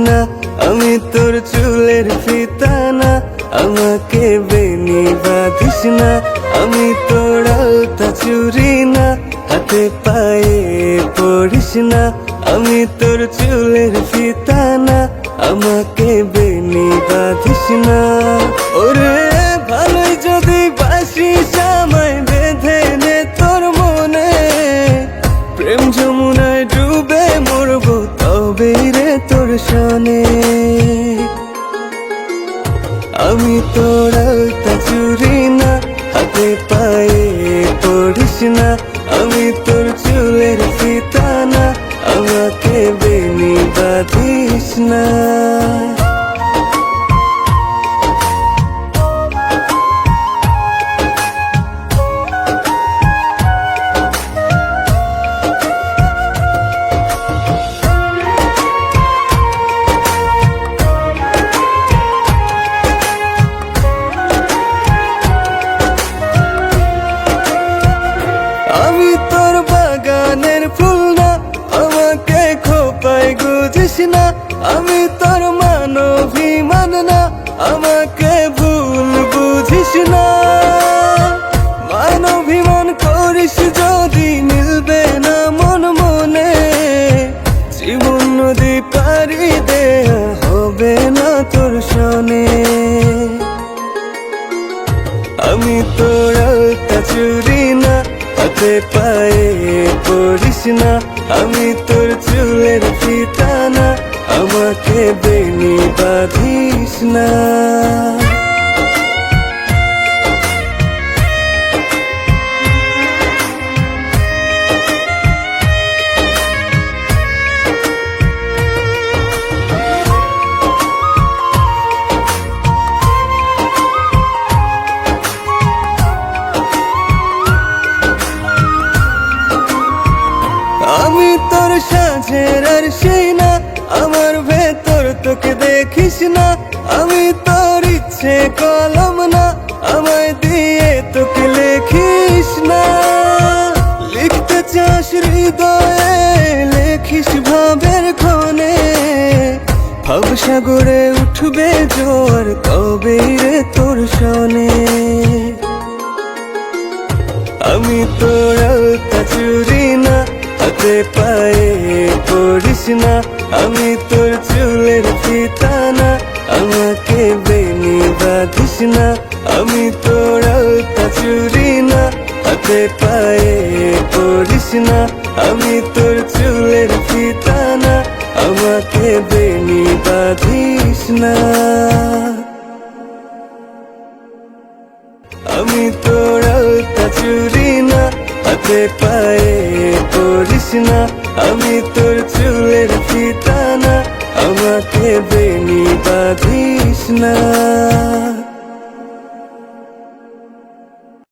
না, আমি তোর চুলের ফিতা না, আমাকে বেনি বাঁধিস না। আমি তোর আলতা চুরি না, হাতে পায়ে পড়িস না। আমি তোর চুলের ফিতা না, আমাকে বেনি বাঁধিস না। ওরে ভালোই যদি বাসিস আমায় বেঁধে নে তোর মনে, প্রেম যমুনায় ডুবে মরবো তবে রে তোর সনে। আমি তোর আলতা চুরি না, হাতে পায়ে পড়িস না। আমি তোর চুলের ফিতা না, আমাকে বেনি বাঁধিস না। আমি তোর বাগানের ফুল না, আমাকে খোপায় গুজিস না। আমি তোর মানবিমান না, আমাকে ভুল বুঝিস না। মানবিমান করিস যদি মিলবে না মন মনে, জীবন নদী পারি দেয়া হবে না তোর সনে। আমি তোর আলতা চুরি না, হাতে পায়ে পড়িস না। আমি তোর চুলের ফিতা না, আমাকে বেনি বাঁধিস না। আমি তোর সাজের আর সেই না, আমার ভেতর তোকে দেখিস না। আমি তোর ইচ্ছে কলম না, আমায় দিয়ে তোকে লেখিস না। লিখতে চাস হৃদয়ে, লেখিস ভাবের ক্ষণে। ভাবসাগরে উঠবে জোয়ার তবে রে তোর সনে। আমি তোর আলতা চুরি না, হাতে পায়ে পড়িস না। আমি তোর চুলের ফিতা না, আমাকে বেনি বাঁধিস না। আমি তোর আলতা চুরি না, হাতে পায়ে পড়িস না। আমি তোর চুলের ফিতা না, আমাকে বেনি বাঁধিস না। আমি তোর আলতা চুরি না, হাতে পায়ে পড়িস না। আমি তোর চুলের ফিতা না, আমাকে বেনি বাঁধিস না।